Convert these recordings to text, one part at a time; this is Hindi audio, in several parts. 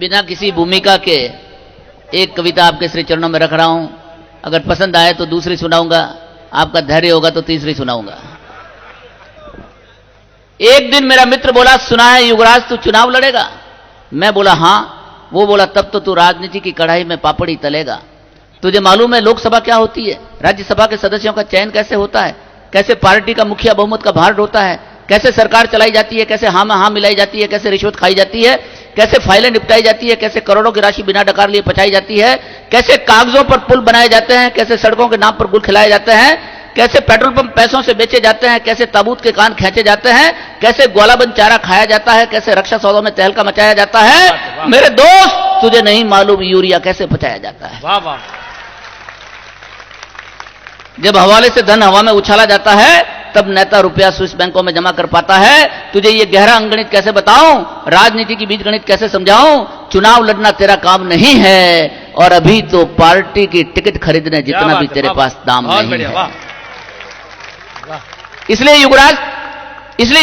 बिना किसी भूमिका के एक कविता आपके श्री चरणों में रख रहा हूं। अगर पसंद आए तो दूसरी सुनाऊंगा, आपका धैर्य होगा तो तीसरी सुनाऊंगा। एक दिन मेरा मित्र बोला, सुना है युवराज तू चुनाव लड़ेगा? मैं बोला हां। वो बोला तब तो तू राजनीति की कढ़ाई में पापड़ी तलेगा। तुझे मालूम है लोकसभा क्या होती है, राज्यसभा के सदस्यों का चयन कैसे होता है, कैसे पार्टी का मुखिया बहुमत का भार होता है, कैसे सरकार चलाई जाती है, कैसे हाँ में हाँ मिलाई जाती है, कैसे रिश्वत खाई जाती है, कैसे फाइलें निपटाई जाती है, कैसे करोड़ों की राशि बिना डकार लिए पचाई जाती है, कैसे कागजों पर पुल बनाए जाते हैं, कैसे सड़कों के नाम पर गुल खिलाए जाते हैं, कैसे पेट्रोल पंप पैसों से बेचे जाते हैं, कैसे ताबूत के कान खींचे जाते हैं, कैसे ग्वालाबंद चारा खाया जाता है, कैसे रक्षा सौदों में तहलका मचाया जाता है। मेरे दोस्त तुझे नहीं मालूम यूरिया कैसे पचाया जाता है। वाह वाह। जब हवाले से धन हवा में उछाला जाता है तब नेता रुपया स्विस बैंकों में जमा कर पाता है। तुझे ये गहरा अंगणित कैसे बताऊं, राजनीति की बीजगणित कैसे समझाऊं। चुनाव लड़ना तेरा काम नहीं है और अभी तो पार्टी की टिकट खरीदने जितना भी तेरे पास दाम नहीं है। इसलिए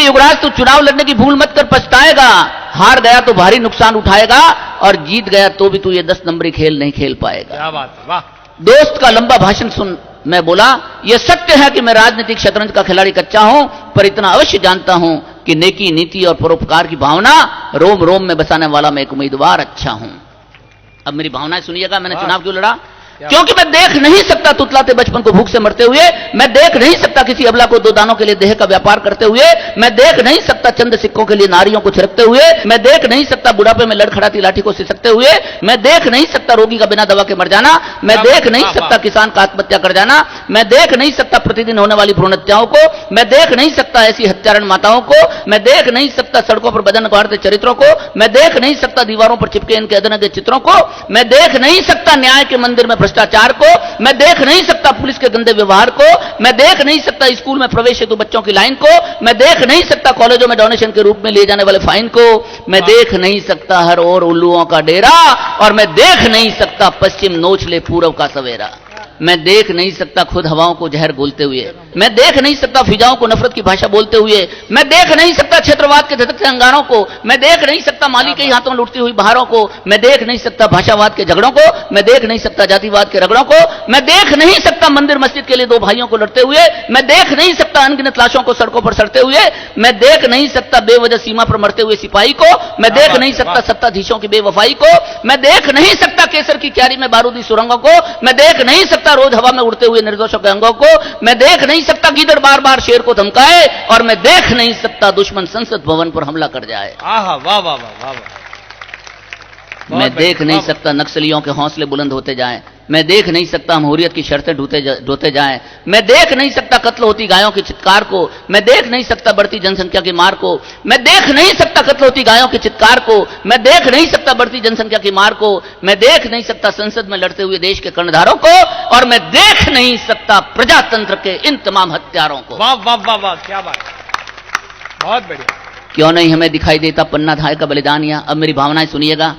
युवराज तू चुनाव लड़ने की भूल मत कर, पछताएगा। हार गया तो भारी नुकसान उठाएगा और जीत गया तो भी तू ये 10 नंबरी खेल नहीं खेल पाएगा। क्या बात है, वाह। दोस्त का लंबा भाषण सुन मैं बोला, यह सत्य है कि मैं राजनीतिक शतरंज का खिलाड़ी कच्चा हूं, पर इतना अवश्य जानता हूं कि नेकी, नीति और परोपकार की भावना रोम रोम में बसाने वाला मैं एक उम्मीदवार अच्छा हूं। अब मेरी भावनाएं सुनिएगा। मैंने चुनाव क्यों लड़ा? क्योंकि मैं देख नहीं सकता तुतलाते बचपन को भूख से मरते हुए, मैं देख नहीं सकता किसी अबला को 2 दानों के लिए देह का व्यापार करते हुए, मैं देख नहीं सकता चंद सिक्कों के लिए नारियों को छिड़कते हुए, मैं देख नहीं सकता बुढ़ापे में लड़खड़ाती लाठी को सिसकते हुए, मैं देख नहीं सकता रोगी का बिना दवा के मर जाना, मैं देख नहीं सकता किसान का आत्महत्या कर जाना, मैं देख नहीं सकता प्रतिदिन होने वाली भ्रूण हत्याओं को, मैं देख नहीं सकता ऐसी हत्यारण माताओं को, मैं देख नहीं सकता सड़कों पर बदन गाड़ते चरित्रों को, मैं देख नहीं सकता दीवारों पर चिपके इनके अदनगे चित्रों को, मैं देख नहीं सकता न्याय के मंदिर में भ्रष्टाचार को, मैं देख नहीं सकता पुलिस के गंदे व्यवहार को, मैं देख नहीं सकता स्कूल में प्रवेश हेतु बच्चों की लाइन को, मैं देख नहीं सकता कॉलेजों में डोनेशन के रूप में लिए जाने वाले फाइन को, मैं देख नहीं सकता हर ओर उल्लुओं का डेरा, और मैं देख नहीं सकता पश्चिम नोच ले पूर्व का सवेरा। मैं देख नहीं सकता खुद हवाओं को जहर घोलते हुए, मैं देख नहीं सकता फिजाओं को नफरत की भाषा बोलते हुए, मैं देख नहीं सकता क्षेत्रवाद के धधकते अंगारों को, मैं देख नहीं सकता माली के हाथों लुटती हुई बहारों को, मैं देख नहीं सकता भाषावाद के झगड़ों को, मैं देख नहीं सकता जातिवाद के रगड़ों को, मैं देख नहीं सकता मंदिर मस्जिद के लिए 2 भाइयों को लड़ते हुए, मैं देख नहीं सकता अनगिनत लाशों को सड़कों पर सड़ते हुए, मैं देख नहीं सकता बेवजह सीमा पर मरते हुए सिपाही को, मैं देख नहीं सकता सत्ताधीशों की बेवफाई को, मैं देख नहीं सकता केसर की क्यारी में बारूदी सुरंगों को, मैं देख नहीं सकता रोज हवा में उड़ते हुए निर्दोषों के अंगों को, मैं देख नहीं सकता गीदड़ बार बार शेर को धमकाए, और मैं देख नहीं सकता दुश्मन संसद भवन पर हमला कर जाए। आहा, वाह वाह वाह वाह। मैं देख नहीं सकता नक्सलियों के हौसले बुलंद होते जाएं, मैं देख नहीं सकता हमहूरियत की शर्तें ढोते जाएं, मैं देख नहीं सकता कत्ल होती गायों की चित्कार को, मैं देख नहीं सकता बढ़ती जनसंख्या की मार को, मैं देख नहीं सकता कत्ल होती गायों की चित्कार को, मैं देख नहीं सकता बढ़ती जनसंख्या की मार को, मैं देख नहीं सकता संसद में लड़ते हुए देश के कर्णधारों को, और मैं देख नहीं सकता प्रजातंत्र के इन तमाम हत्यारों को। वाह वाह वाह वाह, क्या बात, बहुत बढ़िया। क्यों नहीं हमें दिखाई देता पन्ना धाय का बलिदान यहाँ? अब मेरी भावनाएं सुनिएगा।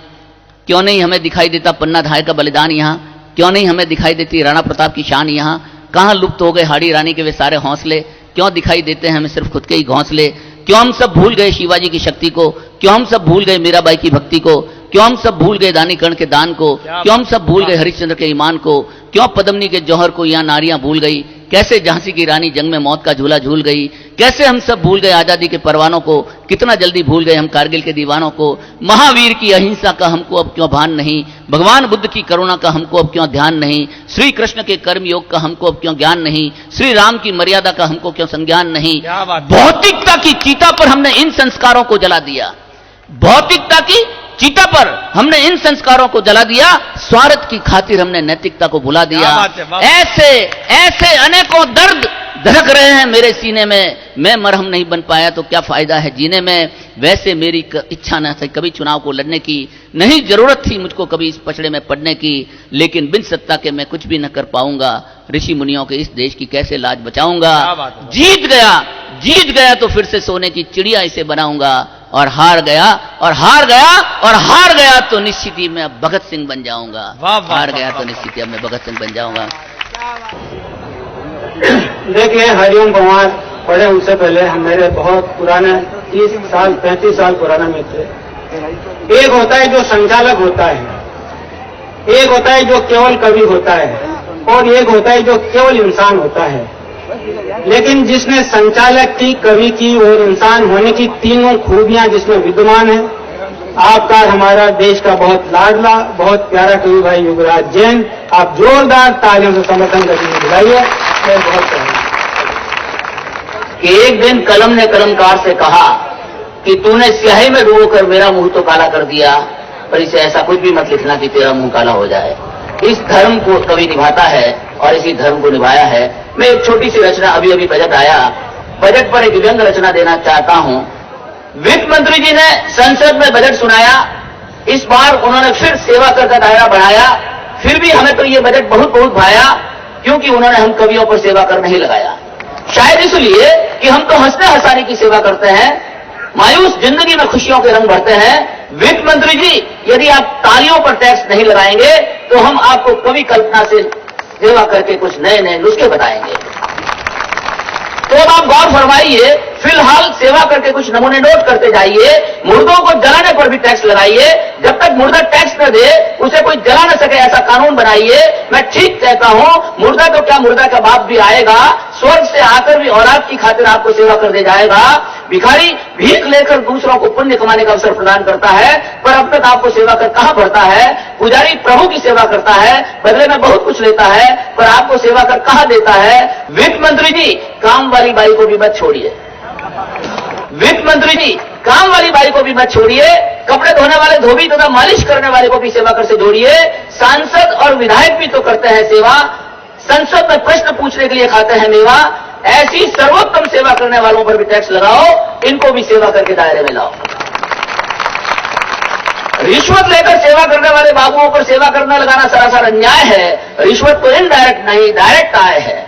क्यों नहीं हमें दिखाई देता पन्ना धाय का बलिदान यहाँ? क्यों नहीं हमें दिखाई देती राणा प्रताप की शान यहाँ? कहां लुप्त हो गए हाड़ी रानी के वे सारे हौसले? क्यों दिखाई देते हैं हमें सिर्फ खुद के ही घोंसले? क्यों हम सब भूल गए शिवाजी की शक्ति को? क्यों हम सब भूल गए मीराबाई की भक्ति को? क्यों हम सब भूल गए दानीकर्ण के दान को? क्यों हम सब भूल गए हरिश्चंद्र के ईमान को? क्यों पद्मनी के जौहर को यहाँ नारियां भूल गई? कैसे झांसी की रानी जंग में मौत का झूला झूल गई? कैसे हम सब भूल गए आजादी के परवानों को? कितना जल्दी भूल गए हम कारगिल के दीवानों को? महावीर की अहिंसा का हमको अब क्यों भान नहीं? भगवान बुद्ध की करुणा का हमको अब क्यों ध्यान नहीं? श्री कृष्ण के कर्म योग का हमको अब क्यों ज्ञान नहीं? श्री राम की मर्यादा का हमको क्यों संज्ञान नहीं? भौतिकता की चीता पर हमने इन संस्कारों को जला दिया, भौतिकता की चीता पर हमने इन संस्कारों को जला दिया, स्वार्थ की खातिर हमने नैतिकता को भुला दिया। ऐसे ऐसे अनेकों दर्द धड़क रहे हैं मेरे सीने में, मैं मरहम नहीं बन पाया तो क्या फायदा है जीने में। वैसे मेरी इच्छा न थी कभी चुनाव को लड़ने की, नहीं जरूरत थी मुझको कभी इस पचड़े में पड़ने की, लेकिन बिन सत्ता के मैं कुछ भी न कर पाऊंगा। ऋषि मुनियों के इस देश की कैसे लाज बचाऊंगा। जीत गया तो फिर से सोने की चिड़िया इसे बनाऊंगा, और हार गया तो निश्चित ही मैं भगत सिंह बन जाऊंगा। हार गया तो निश्चित ही मैं भगत सिंह बन जाऊंगा। देखिए हरिओम भगवान पढ़े उनसे पहले हम मेरे बहुत पुराने 30 साल 35 साल पुराना मित्र एक होता है जो संचालक होता है, एक होता है जो केवल कवि होता है, और एक होता है जो केवल इंसान होता है। लेकिन जिसने संचालक की, कवि की और इंसान होने की तीनों खूबियां जिसमें विद्यमान है, आपका हमारा देश का बहुत लाडला, बहुत प्यारा कवि भाई युगराज जैन, आप जोरदार तालियों से समर्थन करके बुलाइए। मैं बहुत कि एक दिन कलम ने कलमकार से कहा कि तूने स्याही में डुबोकर मेरा मुंह तो काला कर दिया, पर इसे ऐसा कुछ भी मत लिखना कि तेरा मुंह काला हो जाए। इस धर्म को कवि निभाता है और इसी धर्म को निभाया है। मैं एक छोटी सी रचना, अभी बजट आया, बजट पर एक व्यंग रचना देना चाहता हूं। वित्त मंत्री जी ने संसद में बजट सुनाया। इस बार उन्होंने फिर सेवा कर का दायरा बढ़ाया। फिर भी हमें तो ये बजट बहुत बहुत भाया, क्योंकि उन्होंने हम कवियों पर सेवा कर नहीं लगाया। शायद इसलिए कि हम तो हंसने हंसाने की सेवा करते हैं, मायूस जिंदगी में खुशियों के रंग भरते हैं। वित्त मंत्री जी, यदि आप तालियों पर टैक्स नहीं लगाएंगे तो हम आपको कवि कल्पना से सेवा करके कुछ नए नए नुस्खे बताएंगे। तो अब आप गौर फरमाइए, फिलहाल सेवा करके कुछ नमूने नोट करते जाइए। मुर्दों को जलाने पर भी टैक्स लगाइए। जब तक मुर्दा टैक्स न दे उसे कोई जला न सके ऐसा कानून बनाइए। मैं ठीक कहता हूं, मुर्दा तो क्या, मुर्दा का बाप भी आएगा, स्वर्ग से आकर भी औलाद की खातिर आपको सेवा कर दे जाएगा। भिखारी भीख लेकर दूसरों को पुण्य कमाने का अवसर प्रदान करता है, पर अब तक आपको सेवा कर कहां भरता है। पुजारी प्रभु की सेवा करता है, बदले में बहुत कुछ लेता है, पर आपको सेवा कर कहां देता है। वित्त मंत्री जी, काम वाली बाई को भी मत छोड़िए। वित्त मंत्री जी, काम वाली बाई को भी मत छोड़िए। कपड़े धोने वाले धोबी तथा मालिश करने वाले को भी सेवा कर से जोड़िए। सांसद और विधायक भी तो करते हैं सेवा, संसद में प्रश्न पूछने के लिए खाते हैं मेवा। ऐसी सर्वोत्तम सेवा करने वालों पर भी टैक्स लगाओ, इनको भी सेवा करके दायरे में लाओ। रिश्वत लेकर सेवा करने वाले बाबुओं पर सेवा करना लगाना सरासर अन्याय है। रिश्वत तो इनडायरेक्ट नहीं, डायरेक्ट आय है।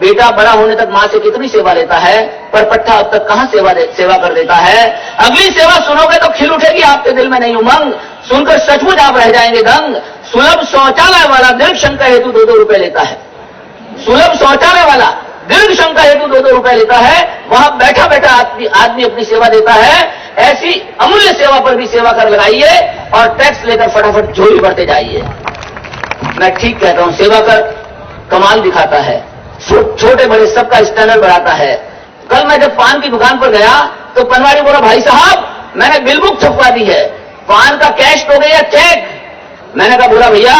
बेटा बड़ा होने तक मां से कितनी सेवा लेता है, पर पट्टा अब तक कहां सेवा कर देता है। अगली सेवा सुनोगे तो खिल उठेगी आपके दिल में नहीं उमंग, सुनकर सचमुच आप रह जाएंगे दंग। सुलभ शौचालय वाला दीर्घ शंका हेतु 2-2 रुपए लेता है। सुलभ शौचालय वाला दीर्घ शंका हेतु 2-2 रुपए लेता है, वहां बैठा बैठा आदमी अपनी सेवा देता है। ऐसी अमूल्य सेवा पर भी सेवा कर लगाइए और टैक्स लेकर फटाफट झोली भरते जाइए। मैं ठीक कहता हूं, सेवा कर कमाल दिखाता है, छोटे बड़े सबका स्टैंडर्ड बढ़ाता है। कल मैं जब पान की दुकान पर गया तो पनवाड़ी बोला, भाई साहब मैंने बिल बुक छपवा दी है, पान का कैश तो गया चेक। मैंने कहा, बोला भैया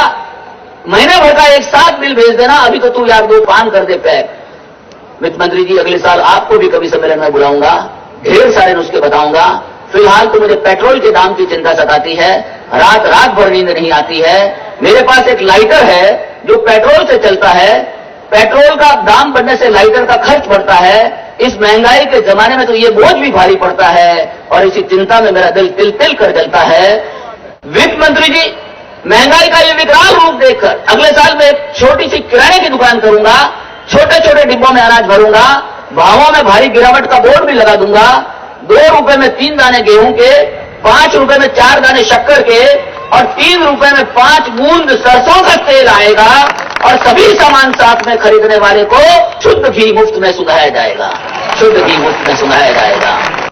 महीने भर का एक साथ बिल भेज देना, अभी तो तू यार 2 पान कर दे पैक। वित्त मंत्री जी, अगले साल आपको भी कभी सम्मेलन में बुलाऊंगा, ढेर सारे नुस्खे बताऊंगा। फिलहाल तो मुझे पेट्रोल के दाम की चिंता सताती है, रात भर नींद नहीं आती है। मेरे पास एक लाइटर है जो पेट्रोल से चलता है, पेट्रोल का दाम बढ़ने से लाइटर का खर्च बढ़ता है। इस महंगाई के जमाने में तो ये बोझ भी भारी पड़ता है और इसी चिंता में मेरा दिल तिल तिल कर जलता है। वित्त मंत्री जी, महंगाई का ये विकराल रूप देखकर अगले साल मैं एक छोटी सी किराने की दुकान करूंगा, छोटे छोटे डिब्बों में अनाज भरूंगा, भावों में भारी गिरावट का बोर्ड भी लगा दूंगा। 2 रुपए में 3 दाने गेहूं के, 5 रुपए में 4 दाने शक्कर के और 3 रुपए में 5 बूंद सरसों का तेल आएगा और सभी सामान साथ में खरीदने वाले को शुद्ध घी मुफ्त में सुनाया जाएगा, शुद्ध घी मुफ्त में सुनाया जाएगा।